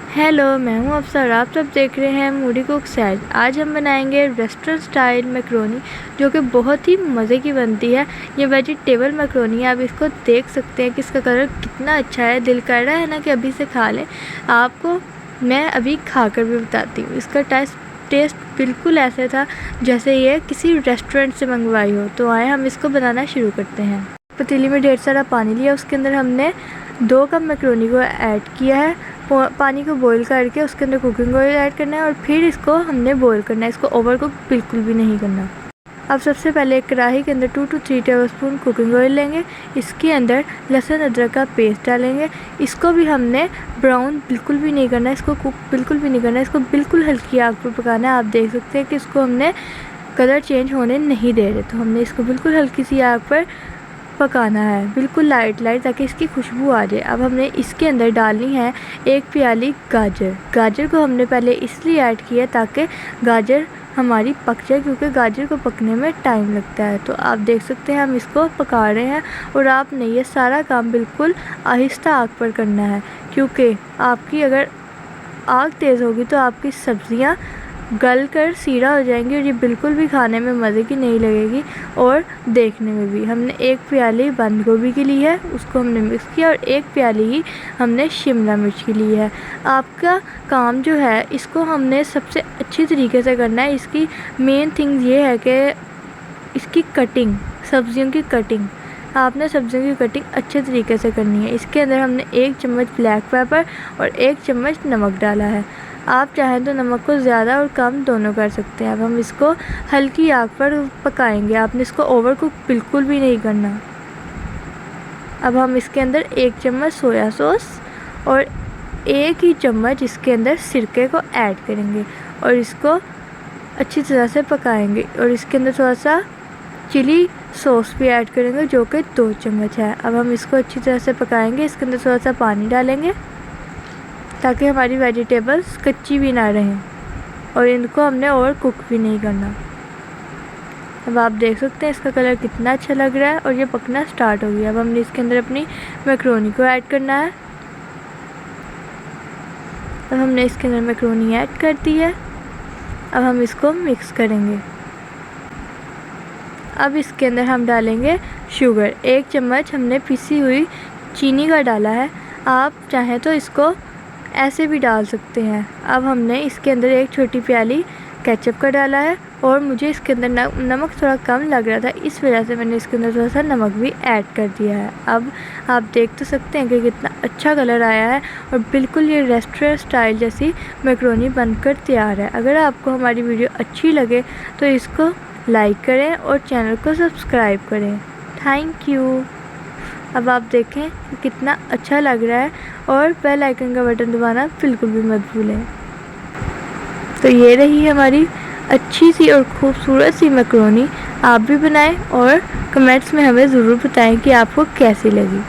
Hello, मैं हूं अफ़सा और आप सब देख रहे हैं मूडी कुक सैड। आज हम बनाएंगे रेस्टोरेंट स्टाइल मैक्रोनी, जो कि बहुत ही मज़े की बनती है। ये वेजिटेबल मैक्रोनी है। आप इसको देख सकते हैं कि इसका कलर कितना अच्छा है। दिल कर रहा है ना कि अभी से खा लें। आपको मैं अभी खाकर भी बताती हूँ। इसका टेस्ट बिल्कुल ऐसे था जैसे ये किसी रेस्टोरेंट से मंगवाई हो। तो आए हम इसको बनाना शुरू करते हैं। पतीली में ढेर सारा पानी लिया, उसके अंदर हमने 2 कप मैक्रोनी को ऐड किया है। पानी को बॉईल करके उसके अंदर कुकिंग ऑयल ऐड करना है और फिर इसको हमने बॉईल करना है। इसको ओवर कुक बिल्कुल भी नहीं करना। अब सबसे पहले एक कढ़ाई के अंदर 2 to 3 टेबलस्पून कुकिंग ऑयल लेंगे। इसके अंदर लहसुन अदरक का पेस्ट डालेंगे। इसको भी हमने ब्राउन बिल्कुल भी नहीं करना है, इसको कुक बिल्कुल भी नहीं करना है। इसको बिल्कुल हल्की आग पर पकाना है। आप देख सकते हैं कि इसको हमने कलर चेंज होने नहीं दे रहे, तो हमने इसको बिल्कुल हल्की सी आग पर पकाना है, बिल्कुल लाइट ताकि इसकी खुशबू आ जाए। अब हमने इसके अंदर डालनी है 1 प्याली गाजर को हमने पहले इसलिए ऐड किया ताकि गाजर हमारी पक जाए, क्योंकि गाजर को पकने में टाइम लगता है। तो आप देख सकते हैं हम इसको पका रहे हैं और आपने ये सारा काम बिल्कुल आहिस्ता आग पर करना है, क्योंकि आपकी अगर आग तेज़ होगी तो आपकी सब्ज़ियाँ गल कर सीधा हो जाएंगी और ये बिल्कुल भी खाने में मज़े की नहीं लगेगी और देखने में भी। हमने 1 प्याली बंद गोभी की ली है, उसको हमने मिक्स किया, और 1 प्याली ही हमने शिमला मिर्च की ली है। आपका काम जो है इसको हमने सबसे अच्छी तरीके से करना है। इसकी मेन थिंग ये है कि इसकी कटिंग, सब्ज़ियों की कटिंग, आपने सब्ज़ियों की कटिंग अच्छे तरीके से करनी है। इसके अंदर हमने 1 चम्मच ब्लैक पेपर और 1 चम्मच नमक डाला है। आप चाहें तो नमक को ज़्यादा और कम दोनों कर सकते हैं। अब हम इसको हल्की आग पर पकाएंगे। आपने इसको ओवर कुक बिल्कुल भी नहीं करना। अब हम इसके अंदर 1 चम्मच सोया सॉस और 1 ही चम्मच इसके अंदर सिरके को ऐड करेंगे और इसको अच्छी तरह से पकाएंगे। और इसके अंदर थोड़ा सा चिली सॉस भी ऐड करेंगे, जो कि 2 चम्मच है। अब हम इसको अच्छी तरह से पकाएंगे। इसके अंदर थोड़ा सा पानी डालेंगे ताकि हमारी वेजिटेबल्स कच्ची भी ना रहें, और इनको हमने ओवर कुक भी नहीं करना। अब आप देख सकते हैं इसका कलर कितना अच्छा लग रहा है और ये पकना स्टार्ट हो गया। अब हमने इसके अंदर अपनी मैक्रोनी को ऐड करना है। अब हमने इसके अंदर मैक्रोनी ऐड कर दी है। अब हम इसको मिक्स करेंगे। अब इसके अंदर हम डालेंगे शुगर। 1 चम्मच हमने पिसी हुई चीनी का डाला है। आप चाहें तो इसको ऐसे भी डाल सकते हैं। अब हमने इसके अंदर 1 छोटी प्याली केचप का डाला है, और मुझे इसके अंदर नमक थोड़ा कम लग रहा था, इस वजह से मैंने इसके अंदर थोड़ा सा नमक भी ऐड कर दिया है। अब आप देख तो सकते हैं कि कितना अच्छा कलर आया है और बिल्कुल ये रेस्टोरेंट स्टाइल जैसी मैक्रोनी बनकर तैयार है। अगर आपको हमारी वीडियो अच्छी लगे तो इसको लाइक करें और चैनल को सब्सक्राइब करें। Thank you. अब आप देखें कि कितना अच्छा लग रहा है, और बेल आइकन का बटन दबाना बिल्कुल भी मत भूलें। तो ये रही हमारी अच्छी सी और खूबसूरत सी मैक्रोनी। आप भी बनाएं और कमेंट्स में हमें ज़रूर बताएं कि आपको कैसी लगी।